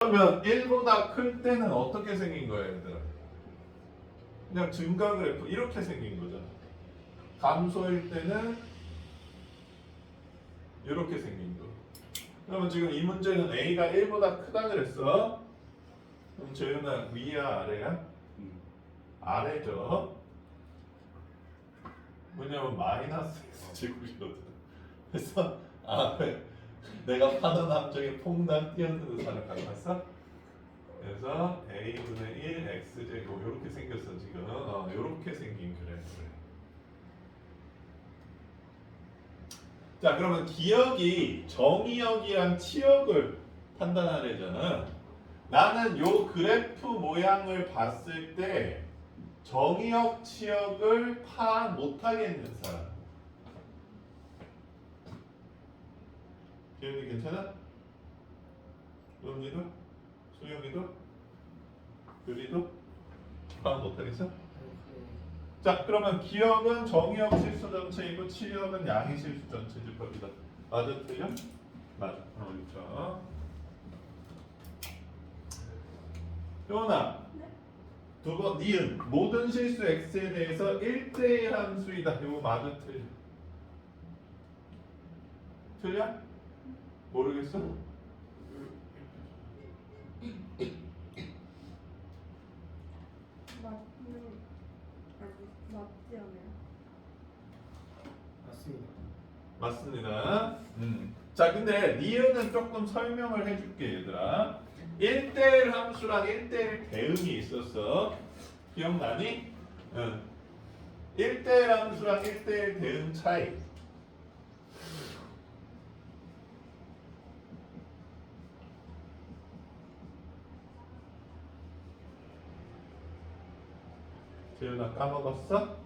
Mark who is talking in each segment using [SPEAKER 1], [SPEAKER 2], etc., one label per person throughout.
[SPEAKER 1] 그러면 1보다 클 때는 어떻게 생긴 거예요, 얘들아? 그냥 증가 그래프 이렇게 생긴 거잖아. 감소일 때는 이렇게 생긴 거. 그러면 지금 이 문제는 A가 1보다 크다 그랬어. 그럼 재윤아 위야 아래야? 아래죠. 왜냐면 마이너스 X 제곱이거든. 그래서 아래 내가 파던 함정에 퐁당 뛰어드는 사람 갖고 왔어? 그래서 A분의 1 X제곱 이렇게 생겼어 지금. 이렇게 생긴 그래프. 자 그러면 기억이 정의역이랑 치역을 판단하려잖아. 나는 요 그래프 모양을 봤을 때 정의역, 치역을 파악 못하겠는 사람. 기현이 괜찮아? 은이도? 수영이도? 유리도? 파악 못하겠어? 자 그러면 기억은 정의역 실수 전체이고 치역은 양의 실수 전체일 겁니다. 맞아 틀려? 맞아. 그렇죠. 효원아 두 번 니은 모든 실수 x에 대해서 1대1 함수이다. 이거 맞아 틀려? 틀려? 모르겠어?
[SPEAKER 2] 맞지 않아요?
[SPEAKER 3] 맞습니다.
[SPEAKER 1] 맞습니다. 자 근데 니은은 조금 설명을 해줄게 얘들아. 1대1 함수랑 1대1 대응이 있었어. 기억나니? 응. 1대1 함수랑 1대1 대응 차이. 재윤아 까먹었어?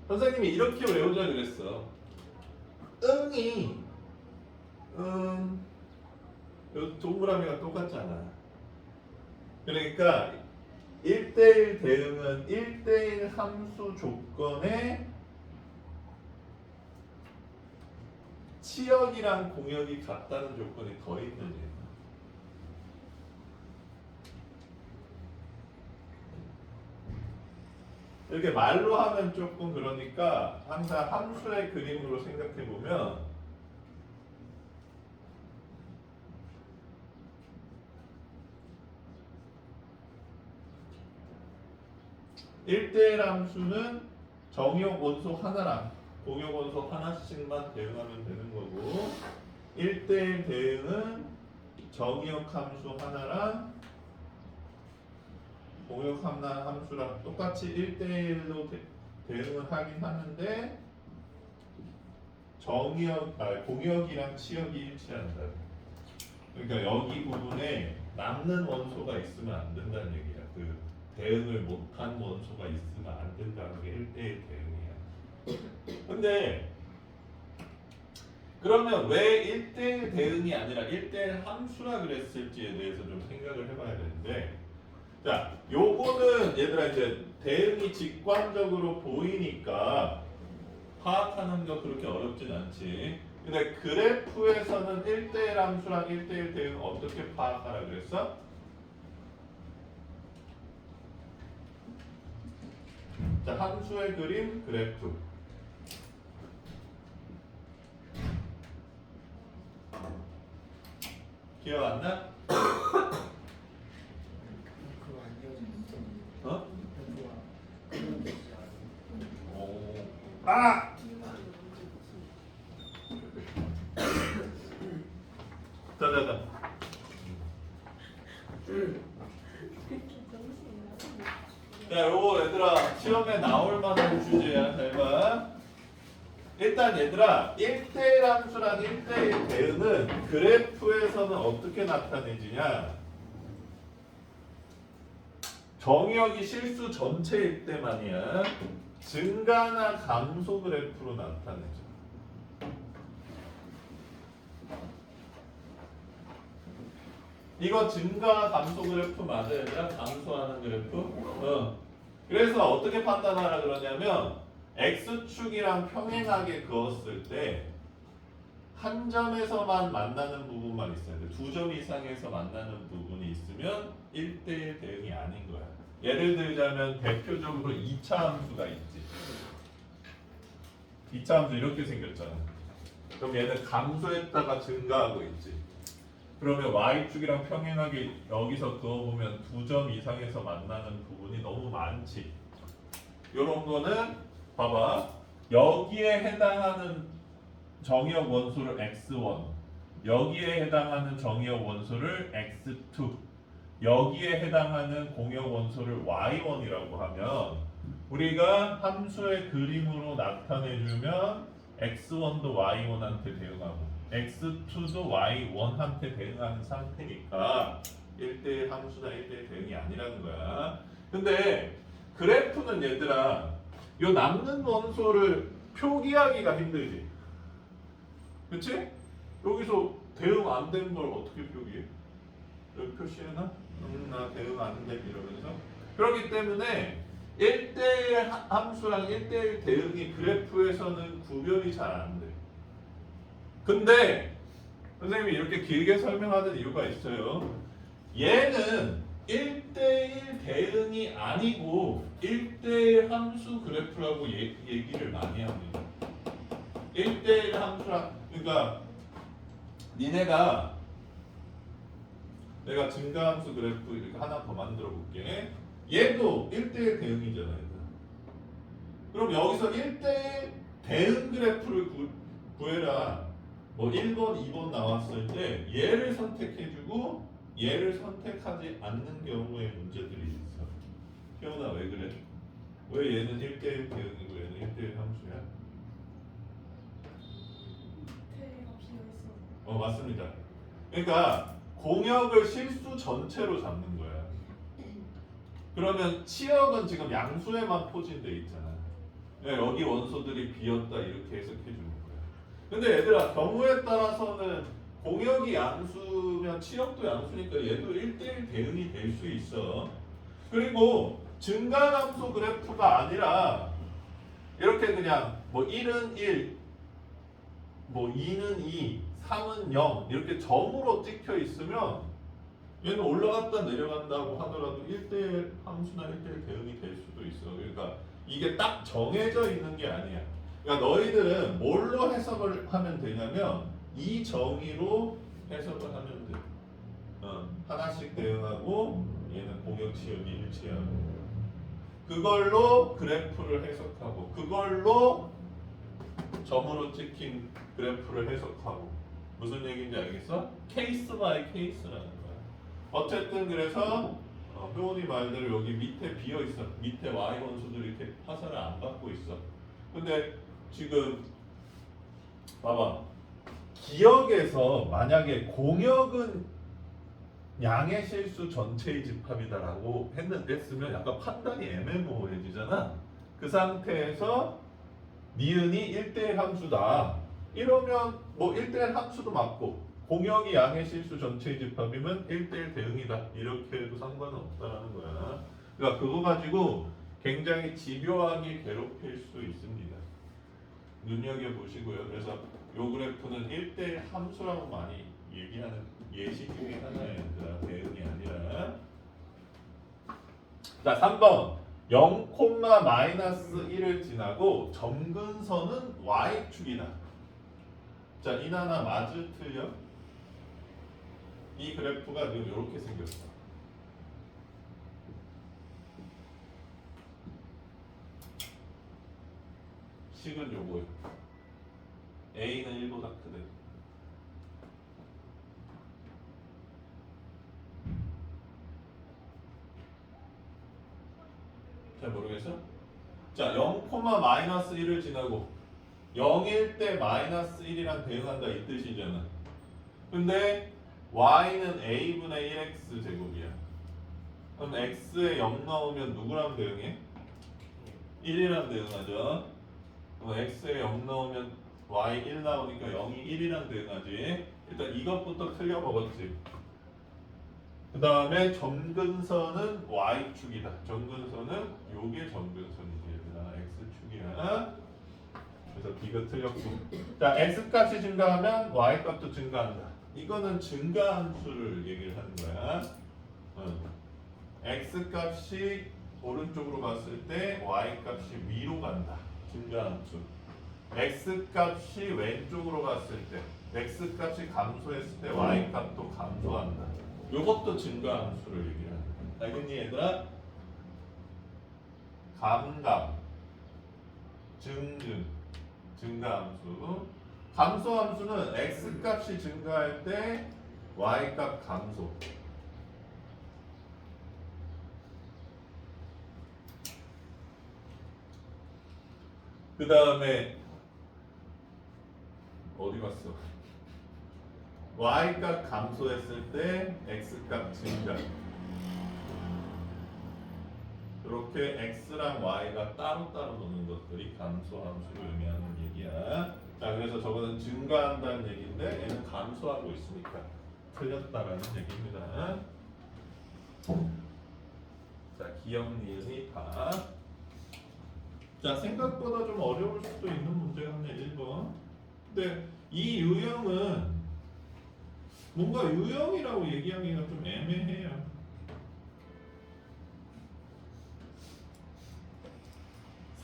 [SPEAKER 1] 선생님이 이렇게 외우자 그랬어. 응이 요 동그라미가 똑같잖아. 그러니까 1대1 대응은 1대1 함수 조건에 치역이랑 공역이 같다는 조건이 더 있는 얘야. 이렇게 말로 하면 조금 그러니까 항상 함수의 그림으로 생각해 보면 1대1 함수는 정의역 원소 하나랑 공역 원소 하나씩만 대응하면 되는 거고 1대1 대응은 정의역 함수 하나랑 공역 하나 함수랑 똑같이 1대1로 대응을 하긴 하는데 공역이랑 치역이 일치한다. 그러니까 여기 부분에 남는 원소가 있으면 안 된다는 얘기야. 그 대응을 못한 원소가 있으면 안 된다는 게 1대1 대응이야. 근데 그러면 왜 1대1 대응이 아니라 1대1 함수라 그랬을지에 대해서 좀 생각을 해봐야 되는데 자, 요거는 얘들아 이제 대응이 직관적으로 보이니까 파악하는 거 그렇게 어렵진 않지. 근데 그래프에서는 1대1 함수랑 1대1 대응 어떻게 파악하라 그랬어? 자, 함수의 그림 그래프. 기억 안 나?
[SPEAKER 3] 그거 안 이어지는데.
[SPEAKER 1] 어?
[SPEAKER 3] 그거가 이어지지 않아요.
[SPEAKER 1] 오. 아! 자자자. 자, 요거 얘들아 시험에 나올 만한 주제야. 잘 봐. 일단 얘들아 1대1 함수랑 1대1 대응은 그래프에서는 어떻게 나타내지냐? 정의역이 실수 전체일 때만이야. 증가나 감소 그래프로 나타내죠. 이거 증가 감소 그래프 맞아요, 얘들아? 감소하는 그래프? 그래서 어떻게 판단하라 그러냐면 X축이랑 평행하게 그었을 때 한 점에서만 만나는 부분만 있어야 돼. 두 점 이상에서 만나는 부분이 있으면 1대1 대응이 아닌 거야. 예를 들자면 대표적으로 2차 함수가 있지. 2차 함수 이렇게 생겼잖아. 그럼 얘는 감소했다가 증가하고 있지. 그러면 y축이랑 평행하게 여기서 그어보면 두 점 이상에서 만나는 부분이 너무 많지. 요런 거는 봐봐. 여기에 해당하는 정의역 원소를 x1, 여기에 해당하는 정의역 원소를 x2, 여기에 해당하는 공역 원소를 y1이라고 하면 우리가 함수의 그림으로 나타내주면 x1도 y1한테 대응하고 x2도 y1한테 대응하는 상태니까 1대1 함수나 1대1 대응이 아니라는 거야. 근데 그래프는 얘들아 요 남는 원소를 표기하기가 힘들지. 그치? 여기서 대응 안 된 걸 어떻게 표기해? 여기 표시해놔? 나 대응 안 돼 이러면서. 그렇기 때문에 1대1 함수랑 1대1 대응이 그래프에서는 구별이 잘 안 돼. 근데 선생님이 이렇게 길게 설명하는 이유가 있어요. 얘는 1대1 대응이 아니고 1대1 함수 그래프라고 얘기를 많이 합니다. 1대1 함수라 그러니까 니네가 내가 증가함수 그래프 이렇게 하나 더 만들어 볼게. 얘도 1대1 대응이잖아. 얘들. 그럼 여기서 1대1 대응 그래프를 구해라. 뭐 1번, 2번 나왔을 때 얘를 선택해주고 얘를 선택하지 않는 경우의 문제들이 있어. 태훈아 왜 그래? 왜 얘는 1대1 대응이고 얘는 1대1 함수야?
[SPEAKER 3] 태가 비어 있어.
[SPEAKER 1] 맞습니다. 그러니까 공역을 실수 전체로 잡는 거야. 그러면 치역은 지금 양수에만 포진돼 있잖아. 여기 원소들이 비었다 이렇게 해석해 주는 거야. 근데 얘들아 경우에 따라서는 공역이 양수면 치역도 양수니까 얘도 1대1 대응이 될 수 있어. 그리고 증가함수 그래프가 아니라 이렇게 그냥 뭐 1은 1, 뭐 2는 2, 3은 0 이렇게 점으로 찍혀 있으면 얘는 올라갔다 내려간다고 하더라도 1대1 함수나 1대1 대응이 될 수도 있어. 그러니까 이게 딱 정해져 있는 게 아니야. 그러니까 너희들은 뭘로 해석을 하면 되냐면 이 정의로 해석을 하면 돼. 하나씩 대응하고 얘는 공역 치역이 일치하고 그걸로 그래프를 해석하고 그걸로 점으로 찍힌 그래프를 해석하고 무슨 얘기인지 알겠어? 케이스 바이 케이스라는 거야. 어쨌든 그래서 효원이 말대로 여기 밑에 비어 있어. 밑에 y 원소들이 이렇게 화살을 안 받고 있어. 근데 지금 봐봐. 기역에서 만약에 공역은 양의 실수 전체의 집합이다라고 했으면 약간 판단이 애매모호해지잖아. 그 상태에서 니은이 1대1 함수다. 이러면 뭐 1대1 함수도 맞고 공역이 양의 실수 전체의 집합이면 1대1 대응이다. 이렇게 해도 상관은 없다라는 거야. 그러니까 그거 가지고 굉장히 집요하게 괴롭힐 수 있습니다. 눈여겨보시고요. 그래서 요 그래프는 1대1 함수라고 많이 얘기하는 예시 중에 하나예요. 대응이 아니라. 자, 3번. 0,-1을 지나고 점근선은 y축이다. 자, 이나나 맞을 틀려? 이 그래프가 지금 이렇게 생겼어. 식은 요거예요. A는 1보다 크대. 잘 모르겠어? 자, 0,-1을 지나고 0일 때 -1이랑 대응한다 이 뜻이잖아. 근데 y는 a분의 1x 제곱이야. 그럼 x에 0 넣으면 누구랑 대응해? 1이랑 대응하죠. 그럼 x에 0 넣으면 y 1 나오니까 0이 1이랑 대응하지. 일단 이것부터 틀려 먹었지. 그 다음에 점근선은 y축이다. 점근선은 요게 점근선이지. 얘들아 x축이야. 그래서 B가 틀렸고. 자, x 값이 증가하면 y 값도 증가한다. 이거는 증가함수를 얘기를 하는 거야. x 값이 오른쪽으로 갔을 때 y 값이 위로 간다. 증가함수. x 값이 왼쪽으로 갔을 때 x 값이 감소했을 때 y 값도 감소한다. 요것도 증가함수를 얘기를 하는 거야. 알겠니 얘들아? 감감, 증증, 증가함수. 감소함수는 x 값이 증가할 때 y 값 감소. 그 다음에 어디 갔어? y 값 감소했을 때 x 값 증가. 이렇게 x랑 y가 따로따로 노는 것들이 감소함수를 의미하는 얘기야. 자, 그래서 저거는 증가한다는 얘기인데 얘는 감소하고 있으니까 틀렸다라는 얘기입니다. 자, 기억, 니은이 다. 자, 생각보다 좀 어려울 수도 있는 문제가 네 1번. 근데 이 유형은 뭔가 유형이라고 얘기하기가 좀 애매해요.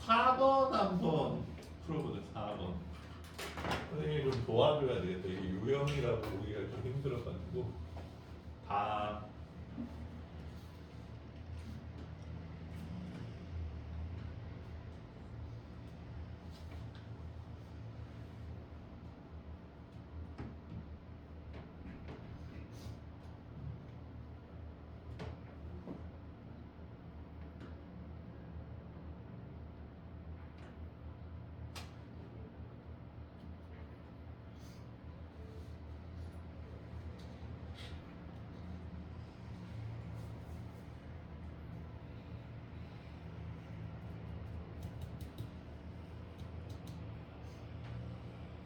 [SPEAKER 1] 4번 한번 풀어보자. 4번. 선생님이 좀 도와줘야 되겠다. 이게 유형이라고 보기가 좀 힘들어가지고 다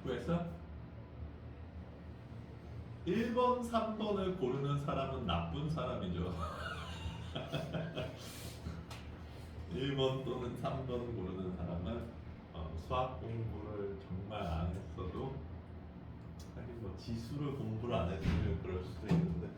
[SPEAKER 1] 구했어? 1번, 3번을 고르는 사람은 나쁜 사람이죠. 1번 또는 3번 고르는 사람은 수학 공부를 정말 안 했어도 하긴 뭐 지수를 공부를 안 했으면 그럴 수도 있는데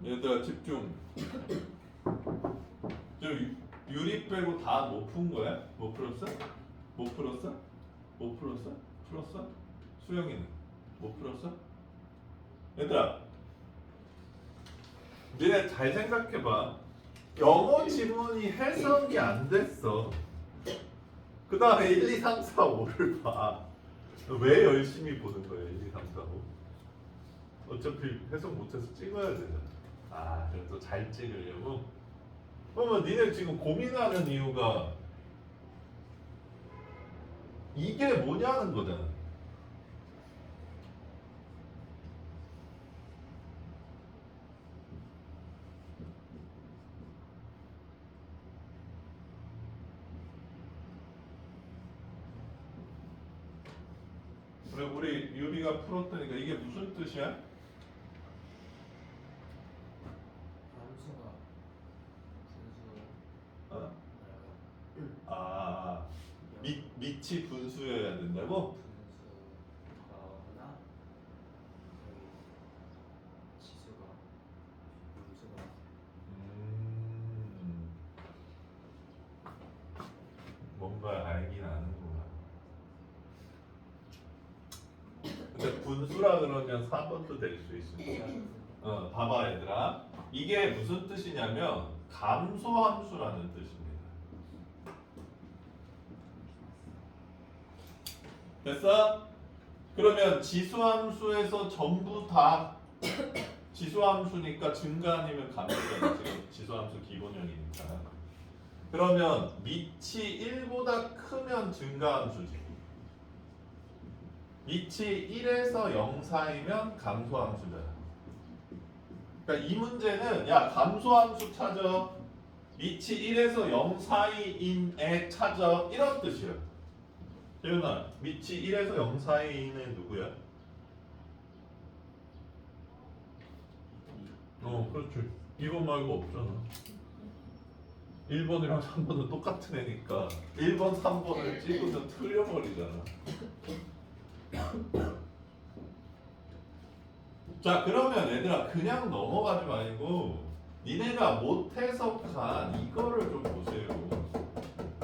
[SPEAKER 1] 얘들아 집중. 저 유리 빼고 다 못 푼 거야? 못 풀었어? 못 풀었어? 못 풀었어? 풀었어? 수영이는 못 풀었어? 얘들아, 니네 잘 생각해봐. 영어 지문이 해석이 안 됐어. 그 다음에 1, 2, 3, 4, 5를 봐. 왜 열심히 보는 거야 1, 2, 3, 4, 5? 어차피 해석 못해서 찍어야 되잖아. 아, 그래도 잘 찍으려고? 그러면 니네 지금 고민하는 이유가 이게 뭐냐는 거잖아. 그래, 우리 유리가 풀었다니까 이게 무슨 뜻이야?
[SPEAKER 2] 함수가 분수
[SPEAKER 1] 어? 아, 밑이 분수여야 된다고?
[SPEAKER 2] 분수거나 지수가 분수가
[SPEAKER 1] 뭔가 알긴 아는구나. 근데 분수라 그러면 4번도 될 수 있으니까. 봐봐 얘들아. 이게 무슨 뜻이냐면 감소함수라는 뜻입니다. 됐어? 그러면 지수함수에서 전부 다 지수함수니까 증가 아니면 감소잖아. 지금 지수함수 기본형이니까. 그러면 밑이 1보다 크면 증가함수지. 밑이 1에서 0 사이면 감소함수잖아. 그러니까 이 문제는 야 감소함수 찾아. 밑이 1에서 0 사이인 애 찾아. 이런 뜻이야. 재윤아, 밑이 1에서 0 사이인 애 누구야? 그렇지. 2번 말고 없잖아. 1번이랑 3번은 똑같은 애니까 1번, 3번을 찍으면 틀려버리잖아. 자, 그러면 얘들아 그냥 넘어가지 말고 니네가 못 해석한 이거를 좀 보세요.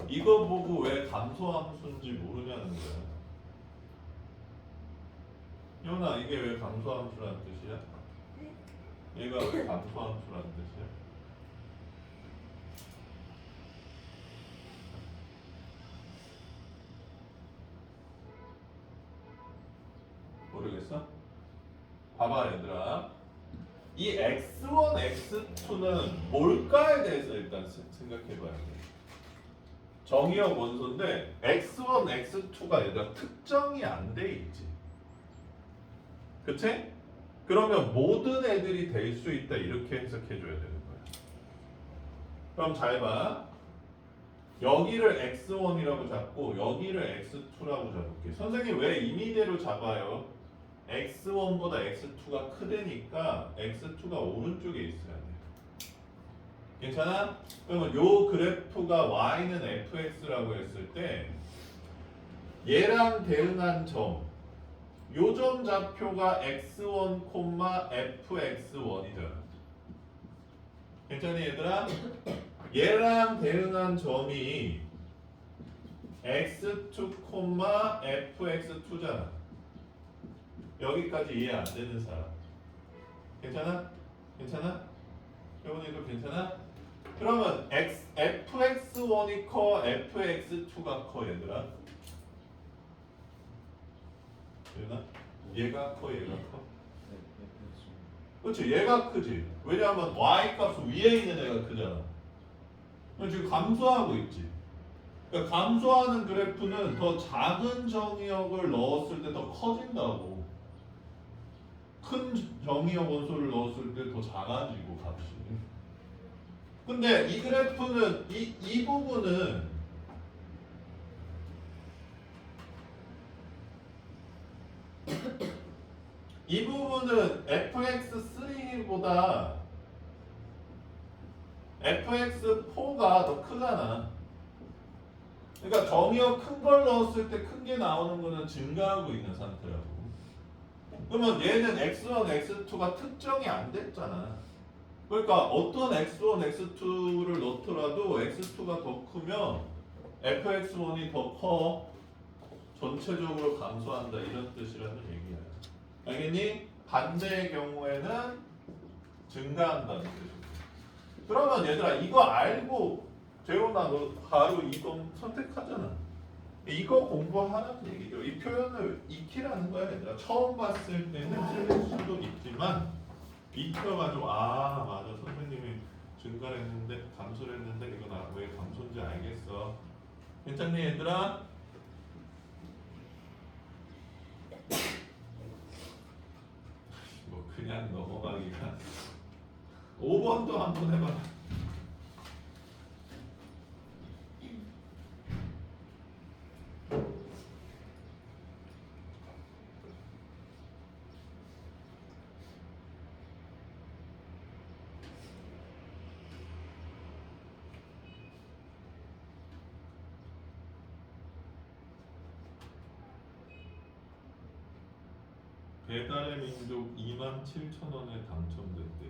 [SPEAKER 1] 이거 보고 왜 감소함수인지 모르냐는 거야. 현아, 이게 왜 감소함수라는 뜻이야? 얘가 왜 감소함수라는 뜻이야? 모르겠어? 봐봐 얘들아, 이 x1, x2는 뭘까에 대해서 일단 생각해봐야 돼. 정의역 원소인데 x1, x2가 얘들아 특정이 안 돼 있지. 그치? 그러면 모든 애들이 될 수 있다 이렇게 해석해줘야 되는 거야. 그럼 잘 봐. 여기를 x1이라고 잡고 여기를 x2라고 잡을게. 선생님 왜 임의대로 잡아요? x1보다 x2가 크다니까 x2가 오른쪽에 있어야 돼. 괜찮아? 그러면 요 그래프가 y는 fx라고 했을 때 얘랑 대응한 점, 요 점 좌표가 x1, fx1이잖아. 괜찮니 얘들아? 얘랑 대응한 점이 x2, fx2잖아. 여기까지 이해 안 되는 사람. 괜찮아? 괜찮아? 효원이도 괜찮아? 그러면 fx1이 커, fx2가 커 얘들아? 얘나? 얘가 커, 얘가 커? 그렇지, 얘가 크지. 왜냐하면 y 값은 위에 있는 애가 크잖아. 지금 감소하고 있지. 그러니까 감소하는 그래프는 더 작은 정의역을 넣었을 때 더 커진다고. 큰 정의역 원소를 넣었을 때 더 작아지고 값이. 근데 이 그래프는 이 부분은 이 부분은 fx3보다 fx4가 더 크잖아. 그러니까 정의역 큰 걸 넣었을 때 큰 게 나오는 거는 증가하고 있는 상태라고. 그러면 얘는 x1, x2가 특정이 안 됐잖아. 그러니까 어떤 x1, x2를 넣더라도 x2가 더 크면 fx1이 더 커. 전체적으로 감소한다 이런 뜻이라는 얘기야. 알겠니? 반대의 경우에는 증가한다는 뜻이야. 그러면 얘들아 이거 알고 재훈아 너 바로 이거 선택하잖아. 이거 공부하라는 얘기죠. 이 표현을 익히라는 거야 얘들아. 처음 봤을 때는 틀릴 수도 있지만 익혀가지고 아 맞아 선생님이 증가를 했는데 감소를 했는데 이거 나 왜 감소인지 알겠어. 괜찮니 얘들아? 뭐 그냥 넘어가기가 5번도 한번 해봐. 배달의 민족 27,000원에 당첨됐대.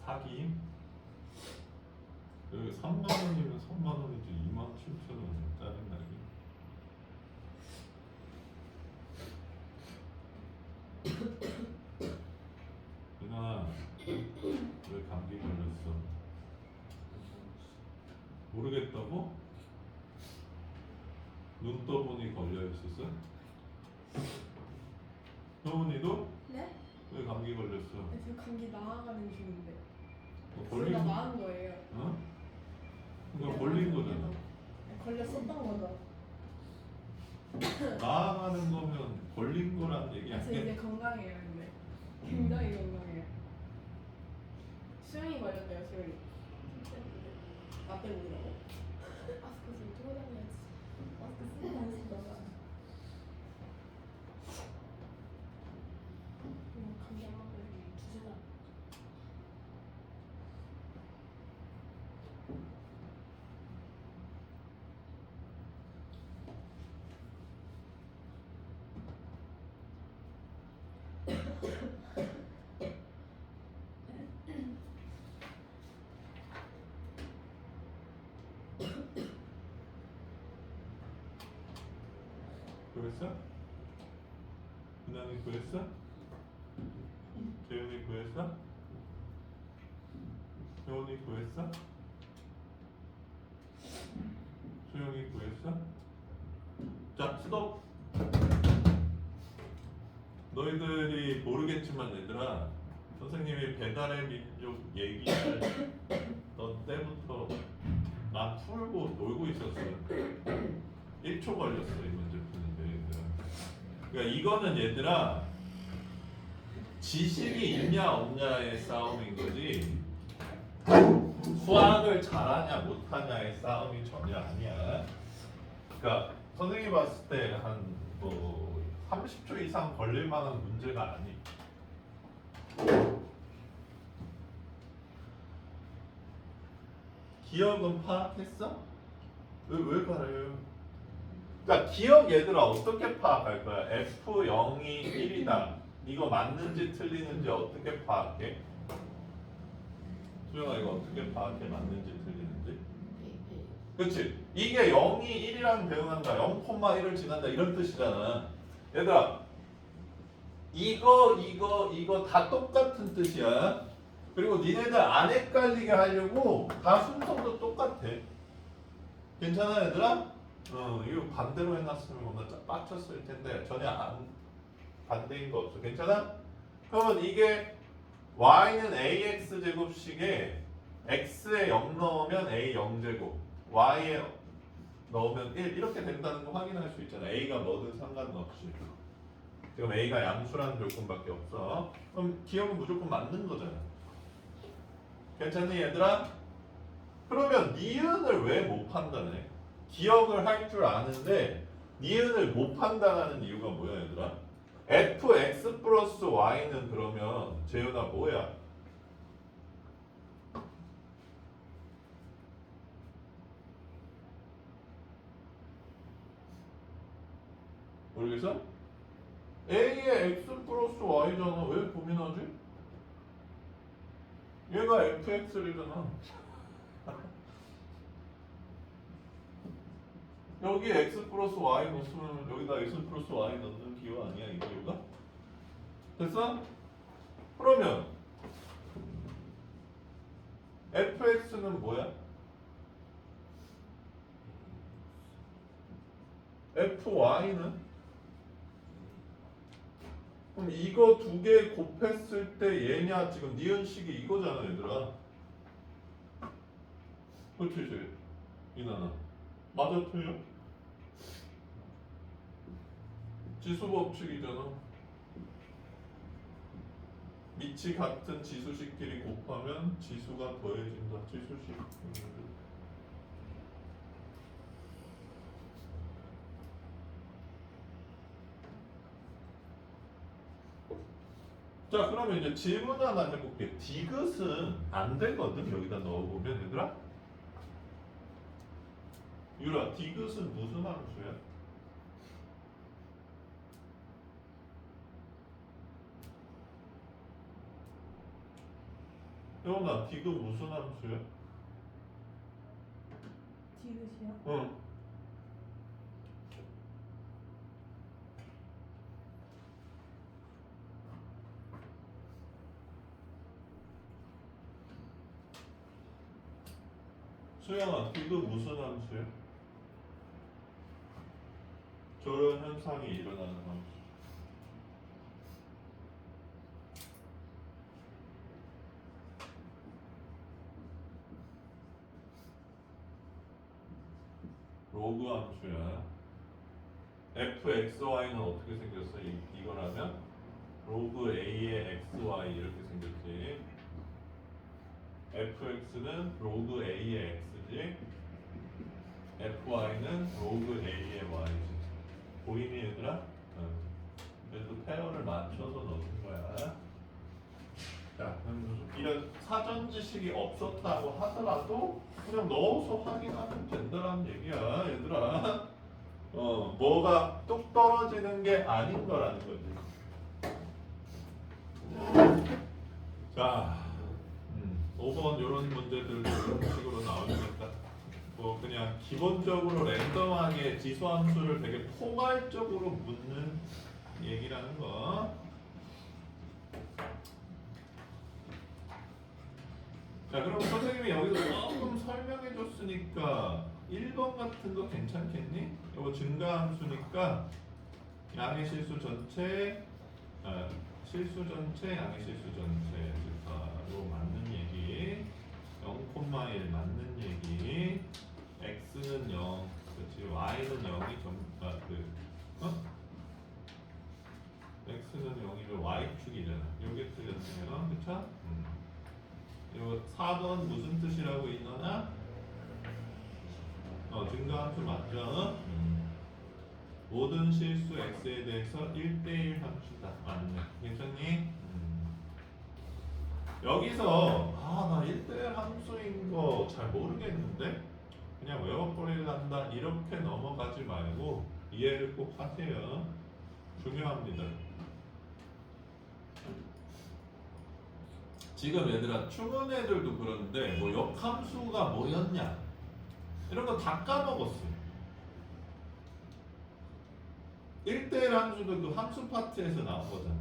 [SPEAKER 1] 사기임? 여기 3만 원이면 3만 원이지 27,000원이면 짜증나게. 누나 왜 감기 걸렸어? 모르겠다고? 눈 눈 떠보니 걸려 있었어? 효은이도
[SPEAKER 3] 네?
[SPEAKER 1] 왜 감기 걸렸어?
[SPEAKER 3] 저 감기 나아가는 중인데.
[SPEAKER 1] 걸린
[SPEAKER 3] 제가 나은 거예요.
[SPEAKER 1] 어? 그러니까 걸린 거잖아.
[SPEAKER 3] 걸렸었던 거죠.
[SPEAKER 1] 나아가는 거면 걸린 거란 얘기
[SPEAKER 3] 저
[SPEAKER 1] 아니야?
[SPEAKER 3] 이제 건강해요, 근데. 굉장히 건강해요. 수영이 걸렸대요, 수영이. 나 때문이라고? 마스크 좀 들고 다녀야지. 마스크 쓰고 다니시다가. 감기하고 주제다.
[SPEAKER 1] 구했어? 은하이 구했어? 재윤이 구했어? 효은이 구했어? 수영이 구했어? 자, 스톱! 너희들이 모르겠지만 얘들아, 선생님이 배달의 민족 얘기할 너 때부터 나 풀고 놀고 있었어. 1초 걸렸어 이 문제 푸는데 얘들아. 그러니까 이거는 얘들아 지식이 있냐 없냐의 싸움인 거지 수학을 잘하냐 못하냐의 싸움이 전혀 아니야. 그러니까 선생님이 봤을 때 한 뭐 30초 이상 걸릴 만한 문제가 아니. 기억은 파악했어? 왜 가려요? 그러니까 기억 얘들아 어떻게 파악할 거야? F0이 1이다. 이거 맞는지 틀리는지 어떻게 파악해? 수영아 이거 어떻게 파악해? 맞는지 틀리는지? 그렇지? 이게 0이 1이랑 대응한다. 0,1을 지난다 이런 뜻이잖아. 얘들아 이거 다 똑같은 뜻이야. 그리고 니네들 안 헷갈리게 하려고 다 순서도 똑같아. 괜찮아 얘들아? 이거 반대로 해놨으면 오늘 빡쳤을 텐데 전혀 안 반대인 거 없어. 괜찮아? 그러면 이게 y는 ax 제곱식에 x에 0 넣으면 a 0제곱, y에 넣으면 1 이렇게 된다는 거 확인할 수 있잖아. a가 뭐든 상관없이. 지금 a가 양수라는 조건밖에 없어. 그럼 기억은 무조건 맞는 거잖아. 괜찮니 얘들아? 그러면 니은을 왜 못 판단해? 기억을 할 줄 아는데 니은을 못 판단하는 이유가 뭐야 얘들아? fx 플러스 y는 그러면 재현아 뭐야? 모르겠어? a의 x 플러스 y잖아. 왜 고민하지? 얘가 fx이잖아. 여기 x 플러스 y 넣었으면 여기다 x 플러스 y 넣는 기호 아니야 이 기호가? 됐어? 그러면 fx는 뭐야? fy는? 그럼 이거 두 개 곱했을 때 얘냐 지금 니은식이 이거잖아 얘들아. 그렇지 이나나 맞아 틀려? 지수 법칙이잖아. 밑이 같은 지수식끼리 곱하면 지수가 더해진다. 지수식. 자 그러면 이제 질문 하나 해볼게. 디귿은 안 되거든. 여기다 넣어보면 얘들아. 유라 디귿은 무슨 함수야? 여원아 디귿 무슨 함수야?
[SPEAKER 3] 디귿이요?
[SPEAKER 1] 응. 수영아 디귿 무슨 함수야? 저런 현상이 일어나는 함수. 로그 함수야. fxy는 어떻게 생겼어? 이거라면 로그 a의 xy 이렇게 생겼지. fx는 로그 a의 x지. fy는 로그 a의 y지. 보이니 얘들아? 응. 그래서 페어를 맞춰서 넣는 거야. 자, 이런 사전 지식이 없었다고 하더라도 그냥 넣어서 확인하면 된다는 얘기야, 얘들아. 뭐가 뚝 떨어지는 게 아닌 거라는 거지. 자, 5번 이런 문제들도 이런 식으로 나오니까 뭐 그냥 기본적으로 랜덤하게 지수함수를 되게 포괄적으로 묻는 얘기라는 거. 자, 그럼 선생님이 여기서 조금 설명해 줬으니까 1번 같은 거 괜찮겠니? 이거 증가함수니까 양의 실수 전체, 실수 전체, 양의 실수 전체 바로 맞는 얘기. 0,1 맞는 얘기. x는 0, 그렇지. y는 0이 x는 0이면 y축이잖아. 요게 틀렸네요, 그쵸? 이거 4번 무슨 뜻이라고 있느냐? 증가함수 맞죠? 모든 실수 x에 대해서 1대1 함수다. 맞네. 괜찮니? 여기서 나 1대1 함수인 거 잘 모르겠는데 그냥 외워버리란다 이렇게 넘어가지 말고 이해를 꼭 하세요. 중요합니다. 지금 얘들아 추문 애들도 그러는데 뭐 역함수가 뭐였냐 이런 거 다 까먹었어요. 1대1 함수도 그 함수 파트에서 나온 거잖아.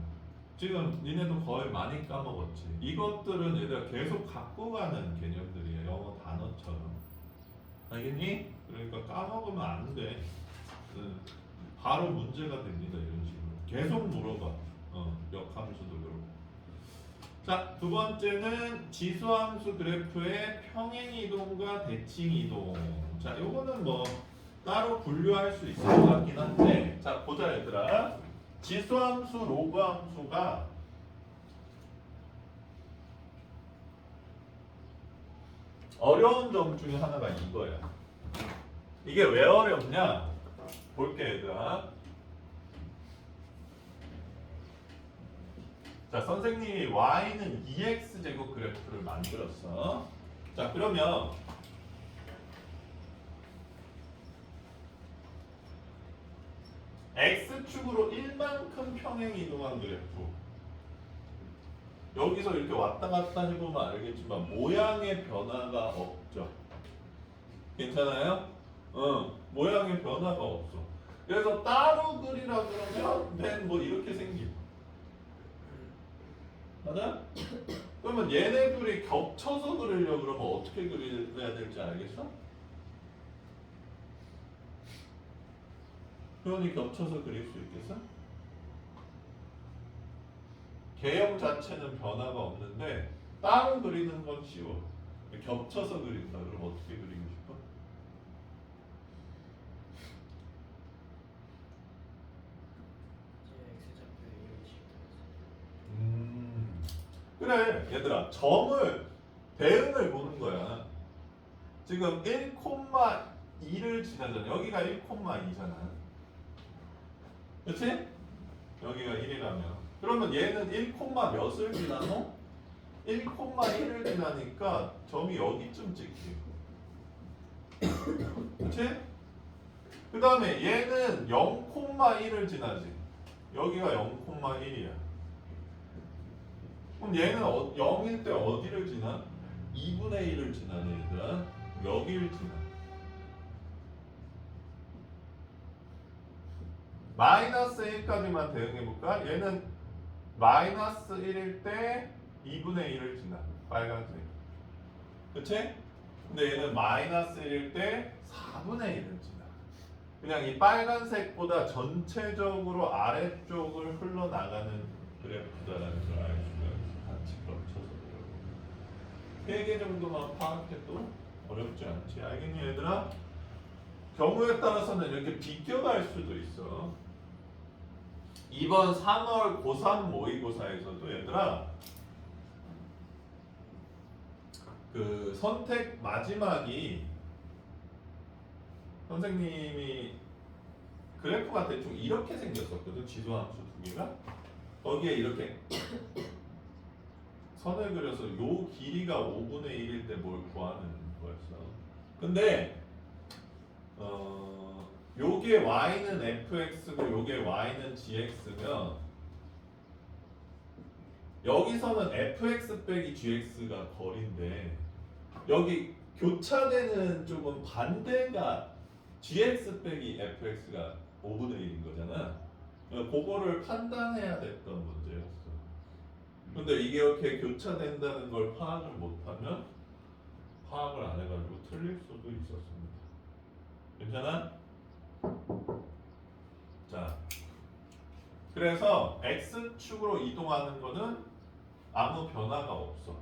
[SPEAKER 1] 지금 니네도 거의 많이 까먹었지. 이것들은 얘들아 계속 갖고 가는 개념들이에요. 영어 단어처럼. 알겠니? 그러니까 까먹으면 안 돼. 바로 문제가 됩니다. 이런 식으로. 계속 물어봐. 역함수도 그렇고. 자, 두 번째는 지수함수 그래프의 평행이동과 대칭이동. 자, 요거는 뭐 따로 분류할 수 있을 것 같긴 한데, 자, 보자 얘들아. 지수함수, 로그함수가 어려운 점 중에 하나가 이거야. 이게 왜 어렵냐? 볼게 얘들아. 자, 선생님이 y는 2x제곱 그래프를 만들었어. 자, 그러면 x축으로 1만큼 평행 이동한 그래프. 여기서 이렇게 왔다 갔다 해보면 알겠지만 모양의 변화가 없죠. 괜찮아요? 모양의 변화가 없어. 그래서 따로 그리라 그러면 맨 뭐 이렇게 생김. 맞아? 그러면 얘네 둘이 겹쳐서 그리려고 그러면 어떻게 그려야 될지 알겠어? 표현이 겹쳐서 그릴 수 있겠어? 개형 자체는 변화가 없는데 따로 그리는 건 쉬워. 겹쳐서 그린다. 그럼 어떻게 그리고 싶어? 그래 얘들아 점을 대응을 보는 거야. 지금 1,2를 지나잖아. 여기가 1,2잖아. 그렇지? 여기가 1이라면 그러면 얘는 1, 몇을 지나노? 1,1을 지나니까 점이 여기쯤 찍히고 그렇지? 그 다음에 얘는 0,1을 지나지. 여기가 0,1이야. 그럼 얘는 0일 때 어디를 지나? 2분의 1을 지나네 얘들아. 여기를 지나. 마이너스 1까지만 대응해볼까? 얘는 마이너스 1일 때 2분의 1을 지나. 빨간색. 그치? 근데 얘는 마이너스 1일 때 4분의 1을 지나. 그냥 이 빨간색보다 전체적으로 아래쪽을 흘러나가는 그래프다라는 걸 알 수가 있어. 같이 겹쳐서. 3개 정도만 파악해도 어렵지 않지. 알겠니 얘들아? 경우에 따라서는 이렇게 비껴갈 수도 있어. 이번 3월 고3 모의고사에서도 얘들아 그 선택 마지막이 선생님이 그래프가 대충 이렇게 생겼었거든. 지수함수 두 개가 거기에 이렇게 선을 그려서 요 길이가 5분의 1일 때 뭘 구하는 거였어. 근데 요게 y는 fx고 요게 y는 gx면 여기서는 fx 빼기 gx가 거리인데 여기 교차되는 쪽은 반대가 gx 빼기 fx가 5분의 1인 거잖아. 그거를 판단해야 됐던 문제였어. 근데 이게 이렇게 교차된다는 걸 파악을 못하면 파악을 안 해가지고 틀릴 수도 있었습니다. 괜찮아? 자, 그래서 x축으로 이동하는 거는 아무 변화가 없어.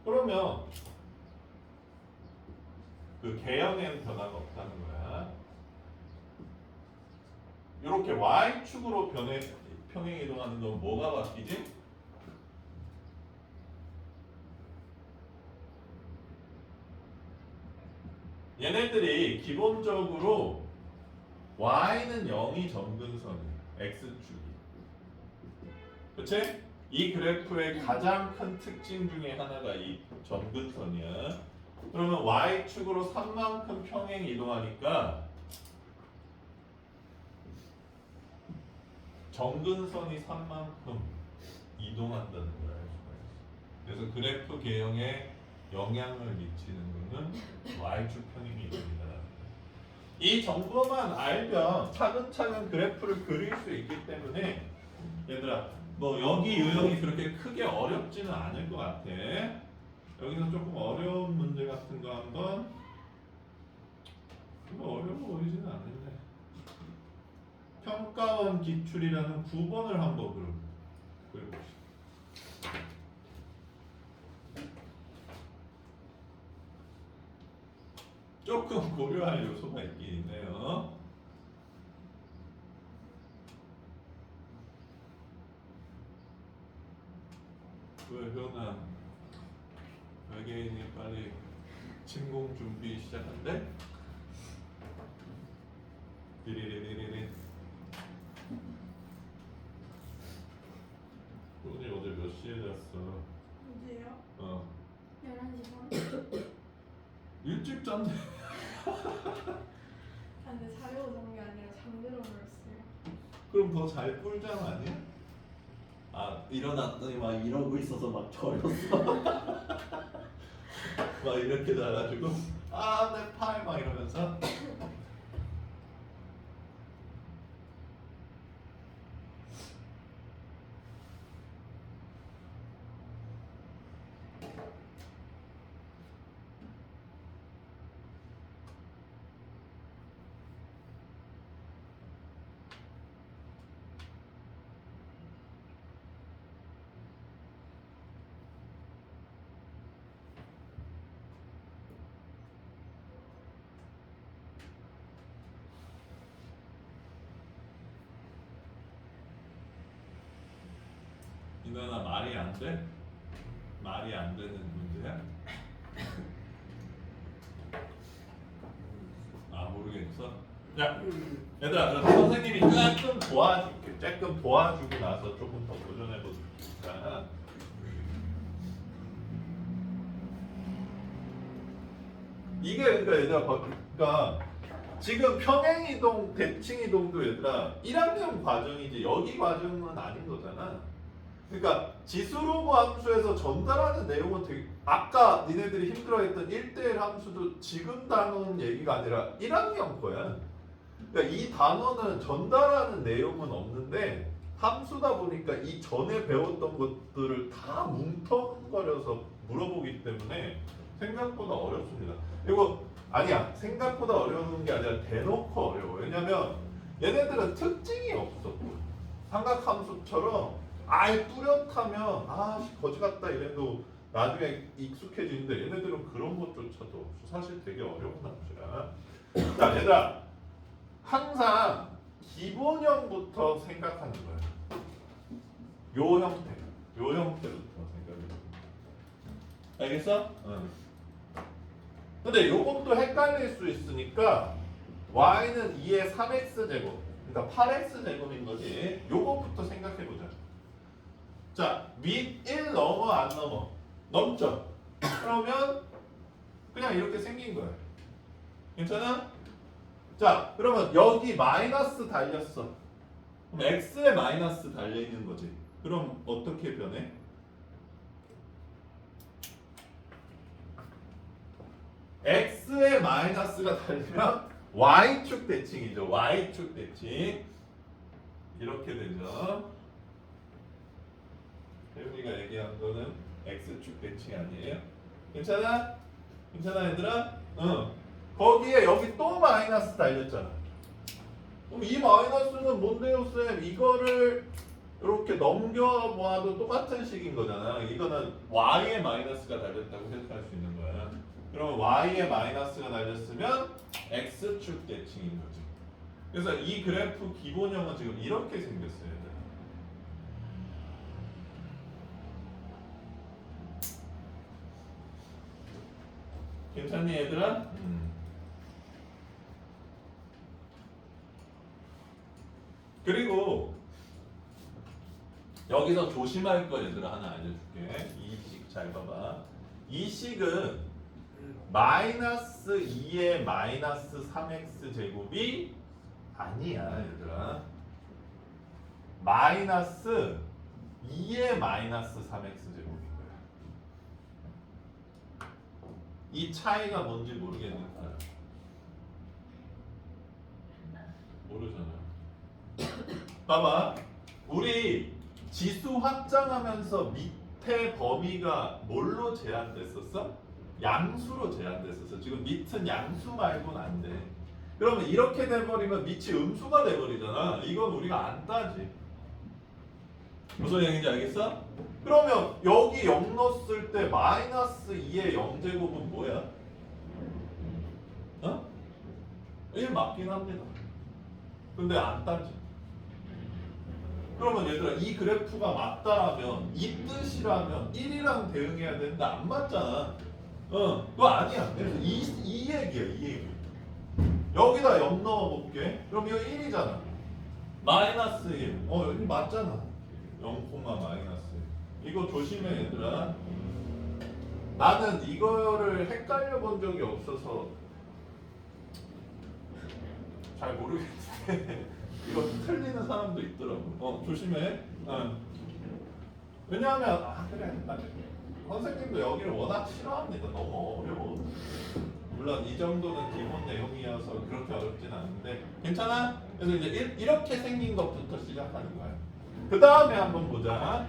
[SPEAKER 1] 그러면 그 개형에는 변화가 없다는 거야. 이렇게 y축으로 평행 이동하는 건 뭐가 바뀌지? 얘네들이 기본적으로 y는 0이 점근선이야. x축이. 그치? 이 그래프의 가장 큰 특징 중에 하나가 이 점근선이야. 그러면 y축으로 3만큼 평행 이동하니까 점근선이 3만큼 이동한다는 걸 알 수가 있어. 그래서 그래프 개형에 영향을 미치는 거는 y축 평행 이동이다. 이 정도만 알면 차근차근 그래프를 그릴 수 있기 때문에 얘들아 뭐 여기 유형이 그렇게 크게 어렵지는 않을 것 같아. 여기서 조금 어려운 문제 같은 거 한번 어려워 보이지는 않는데 평가원 기출이라는 9번을 한번 그려봅시다. 조금 고려할 요소가 있긴 있네요. 왜 효나 외계인이 빨리 침공 준비 시작한대? 리리리리리. 효니 어제 몇 시에 잤어?
[SPEAKER 3] 언제요?
[SPEAKER 1] 11시 반? 일찍 잤네.
[SPEAKER 3] 아 근데 자려고 잔 게 아니라 잠들어 버렸어요.
[SPEAKER 1] 그럼 더 잘 꿀잠 아니야?
[SPEAKER 4] 아 일어났더니 막 이러고 있어서 막 저렸어.
[SPEAKER 1] 막 이렇게 자가지고 내 팔 막 이러면서 이거나 말이 안 돼? 말이 안 되는 문제야? 모르겠어? 야 얘들아 그럼 선생님이 조금 도와주고 나서 조금 더 도전해보자. 이게 그러니까 얘들아 그러니까 지금 평행이동, 대칭이동도 얘들아 1학년 과정이지 여기 과정은 아닌 거잖아. 그러니까 지수로그 함수에서 전달하는 내용은 되게 아까 니네들이 힘들어했던 1대1 함수도 지금 단어는 얘기가 아니라 1학년 거야. 그러니까 이 단어는 전달하는 내용은 없는데 함수다 보니까 이 전에 배웠던 것들을 다 뭉텅거려서 물어보기 때문에 생각보다 어렵습니다. 그리고 아니야. 생각보다 어려운 게 아니라 대놓고 어려워. 왜냐면 얘네들은 특징이 없어. 삼각함수처럼 아예 뚜렷하면 거지 같다 이래도 나중에 익숙해지는데 얘네들은 그런 것조차도 없어. 사실 되게 어려운 함수야. 자, 얘들아. 항상 기본형부터 생각하는 거야. 요 형태부터 생각해. 알겠어? 응. 근데 요것도 헷갈릴 수 있으니까 y는 2의 3x 제곱, 그러니까 8x 제곱인 거지. 요것부터 생각해 보자. 자, 밑 1 넘어 안 넘어? 넘죠. 그러면 그냥 이렇게 생긴 거야. 괜찮아? 자, 그러면 여기 마이너스 달렸어. 그럼 x에 마이너스 달려 있는 거지. 그럼 어떻게 변해? x에 마이너스가 달리면 y축 대칭이죠. y축 대칭. 이렇게 되죠. 태훈이가 얘기한 거는 x축 대칭 아니에요? 괜찮아? 괜찮아 얘들아? 응. 거기에 여기 또 마이너스 달렸잖아. 그럼 이 마이너스는 뭔데요 쌤? 이거를 이렇게 넘겨봐도 똑같은 식인 거잖아. 이거는 y에 마이너스가 달렸다고 해석할 수 있는 거야. 그러면 y에 마이너스가 달렸으면 x축 대칭인 거지. 그래서 이 그래프 기본형은 지금 이렇게 생겼어요. 얘들아. 괜찮니 얘들아? 그리고 여기서 조심할 거 얘들아 하나 알려줄게. 이 식 잘 봐봐. 이 식은 마이너스 2의 마이너스 3x 제곱이 아니야 얘들아. 마이너스 2의 마이너스 3x 제곱인 거야. 이 차이가 뭔지 모르겠는 사람 모르잖아. 봐봐. 우리 지수 확장하면서 밑에 범위가 뭘로 제한됐었어? 양수로 제한됐었어. 지금 밑은 양수 말고는 안 돼. 그러면 이렇게 돼버리면 밑이 음수가 돼버리잖아. 이건 우리가 안 따지. 무슨 얘기인지 알겠어? 그러면 여기 0 넣었을 때 마이너스 2의 0제곱은 뭐야? 어? 1 맞긴 합니다. 근데 안 따지. 그러면 얘들아 이 그래프가 맞다라면 이 뜻이라면 1이랑 대응해야 되는데 안 맞잖아. 그거 아니야. 그래서 이 얘기야, 이 얘기. 여기다 0 넣어볼게. 그럼 이거 1이잖아. 마이너스 1. 여기 맞잖아. 0, 마이너스 1. 이거 조심해 얘들아. 나는 이거를 헷갈려 본 적이 없어서 잘 모르겠는데 이거 틀리는 사람도 있더라고. 조심해. 왜냐하면 그래. 선생님도 여기를 워낙 싫어합니다. 너무 어려워. 물론 이 정도는 기본 내용이어서 그렇게 어렵진 않은데 괜찮아? 그래서 이제 이렇게 생긴 것부터 시작하는 거야. 그 다음에 한번 보자.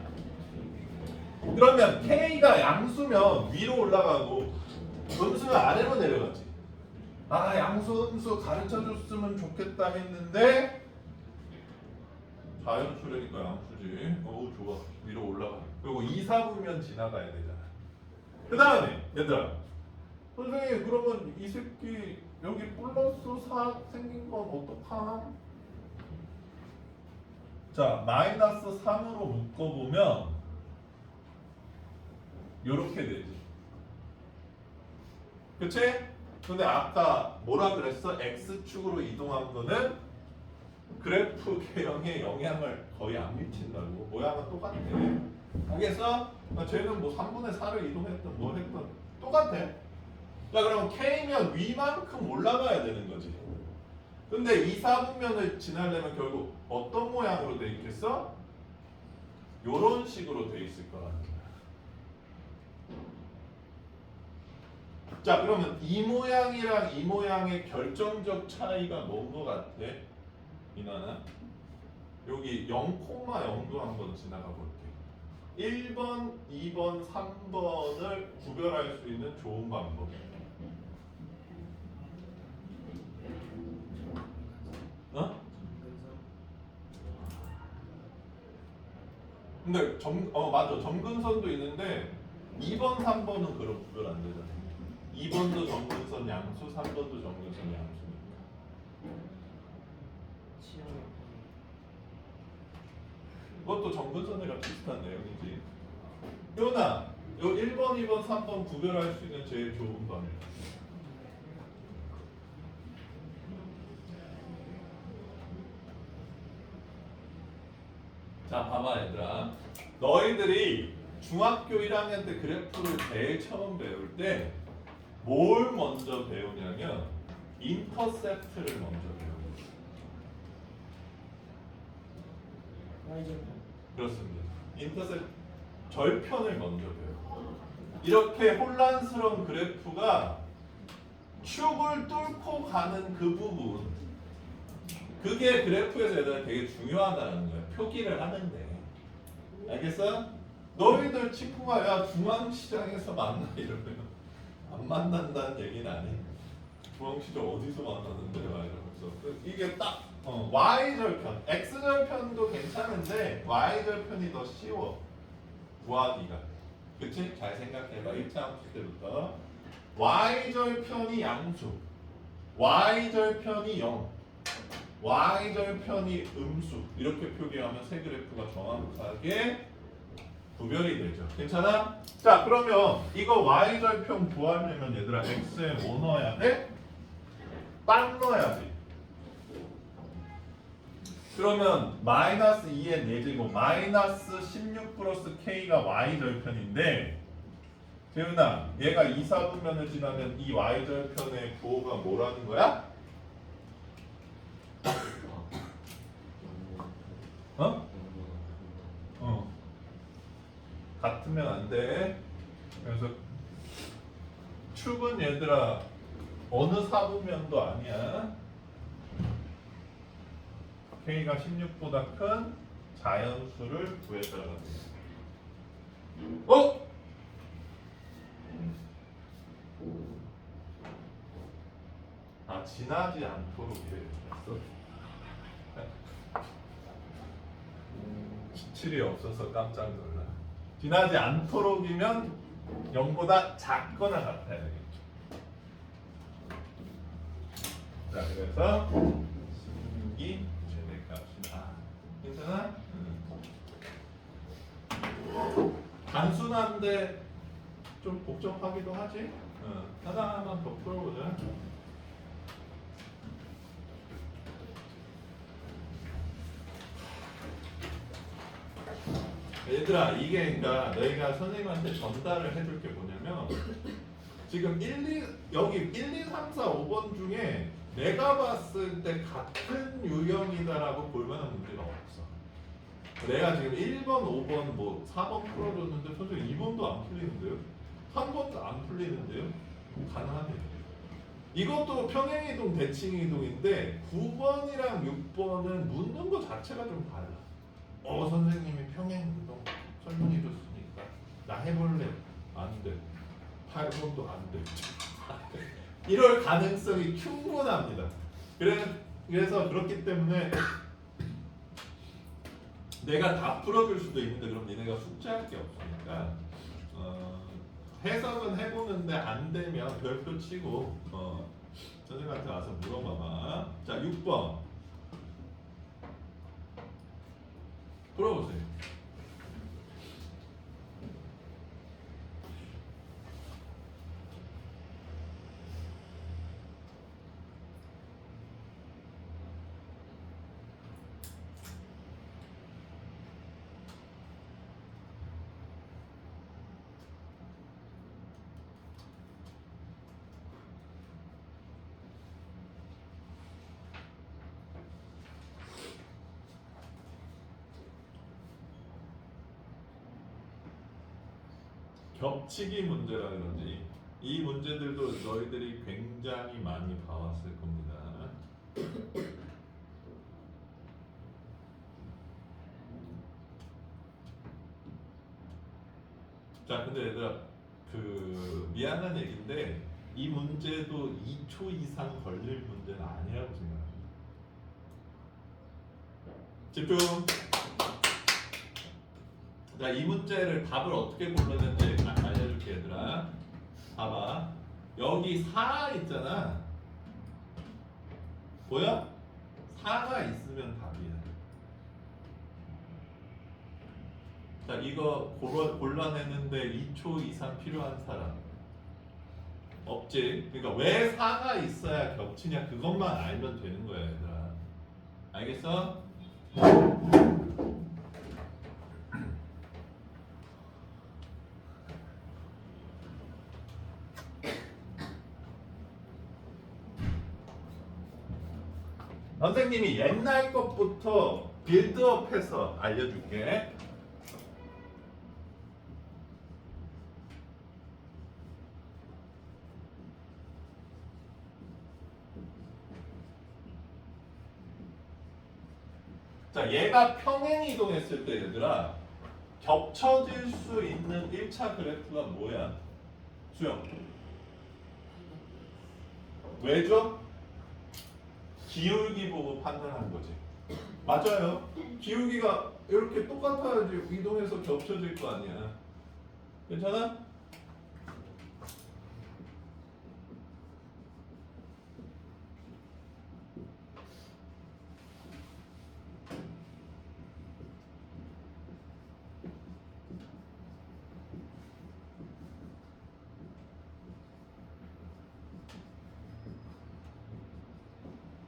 [SPEAKER 1] 그러면 K가 양수면 위로 올라가고 음수는 아래로 내려가지. 양수 음수 가르쳐줬으면 좋겠다 했는데 자연수라니까 양수지. 좋아. 위로 올라가. 그리고 2, 4분면 지나가야 되잖아. 그 다음에 얘들아 선생님 그러면 이 새끼 여기 플러스 4 생긴 건 어떡함? 자 마이너스 3으로 묶어보면 요렇게 되지. 그치? 근데 아까 뭐라 그랬어? X축으로 이동한 거는 그래프 개형에 영향을 거의 안 미친다고. 모양은 똑같아. 알겠어? 쟤는 뭐 3분의 4를 이동했든 뭐 했든 똑같아. 자 그럼 K면 위만큼 올라가야 되는 거지. 근데 2, 4분면을 지나려면 결국 어떤 모양으로 돼 있겠어? 요런 식으로 돼 있을 거야. 자 그러면 이 모양이랑 이 모양의 결정적 차이가 뭔 거 같아? 이나는 여기 0,0도 한번 지나가 볼게. 1번, 2번, 3번을 구별할 수 있는 좋은 방법. 근데 맞아. 점근선도 있는데 2번, 3번은 그럼 구별 안 되잖아. 2번도 점근선 양수, 3번도 점근선 양수니까.
[SPEAKER 2] 치열의
[SPEAKER 1] 그것도 점근선이랑 비슷한 내용이지. 요나, 요 1번, 2번, 3번 구별할 수 있는 제일 좋은 방법. 자, 봐봐 얘들아. 너희들이 중학교 1학년 때 그래프를 제일 처음 배울 때 뭘 먼저 배우냐면 인터셉트를 먼저 배워요.
[SPEAKER 2] Y절편.
[SPEAKER 1] 그렇습니다. 인터셉트 절편을 먼저 배워요. 이렇게 혼란스러운 그래프가 축을 뚫고 가는 그 부분, 그게 그래프에서 얘들아 되게 중요하다는 거야. 표기를 하는데. 알겠어? 너희들 친구가 야 중앙시장에서 만나 이러면 안 만난다는 얘기는 아니야. 중앙시장 어디서 만났는데 막 이러면서 이게 딱 Y절편, X절편도 괜찮은데 Y절편이 더 쉬워 구하기가. 그치? 잘 생각해봐. 1차 함수 때부터 Y절편이 양수, Y절편이 0, Y절편이 음수 이렇게 표기하면 세 그래프가 정확하게 구별이 되죠. 괜찮아? 자 그러면 이거 Y절편 구하려면 얘들아 X에 뭐 넣어야 돼? 빵 넣어야지. 그러면 마이너스 2의 4제곱 마이너스 16 플러스 K가 Y절편인데 재훈아 얘가 2, 4분면을 지나면 이 Y절편의 부호가 뭐라는 거야? 어? 같으면 안 돼. 그래서 축은 얘들아 어느 사분면도 아니야. K가 16보다 큰 자연수를 구해달라고. 지나지 않도록 이랬어. 17이 없어서 깜짝 놀라. 지나지 않도록이면 0보다 작거나 같아야 되겠죠. 자, 그래서 16이 최대값이다. 괜찮아? 단순한데 좀 복잡하기도 하지? 하나만 더 풀어보자. 얘들아 이게 그러니까 너희가 선생님한테 전달을 해줄 게 뭐냐면 지금 여기 1, 2, 3, 4, 5번 중에 내가 봤을 때 같은 유형이다라고 볼 만한 문제가 없어. 내가 지금 1번, 5번, 뭐 4번 풀어줬는데 선생님 2번도 안 풀리는데요? 3번도 안 풀리는데요? 가능하네요. 이것도 평행이동, 대칭이동인데 9번이랑 6번은 묻는 거 자체가 좀 달라. 선생님이 평행이동 설명해 줬으니까 나 해볼래. 안 돼. 8번도 안 돼. 이럴 가능성이 충분합니다. 그래서 그렇기 때문에 내가 다 풀어줄 수도 있는데 그럼 니네가 숙제할 게 없으니까 해석은 해보는데 안 되면 별표 치고 선생님한테 와서 물어봐봐. 자 6번 풀어보세요. 겹치기 문제라 그러지. 이 문제들도 너희들이 굉장히 많이 봐왔을 겁니다. 자, 근데 얘들아 미안한 얘기인데 이 문제도 2초 이상 걸릴 문제는 아니라고 생각합니다. 집중. 자, 이 문제를 답을 어떻게 고르는지 알려줄게 얘들아. 봐봐. 여기 4 있잖아. 보여? 4가 있으면 답이야. 자, 이거 골라냈는데 2초 이상 필요한 사람 없지? 그러니까 왜 4가 있어야 겹치냐 그것만 알면 되는 거야 얘들아. 알겠어? 선생님이 옛날 것부터 빌드업해서 알려줄게. 자, 얘가 평행 이동했을 때 얘들아 겹쳐질 수 있는 1차 그래프가 뭐야? 수영. 왜죠? 기울기 보고 판단한 거지. 맞아요. 기울기가 이렇게 똑같아야지 이동해서 겹쳐질 거 아니야. 괜찮아?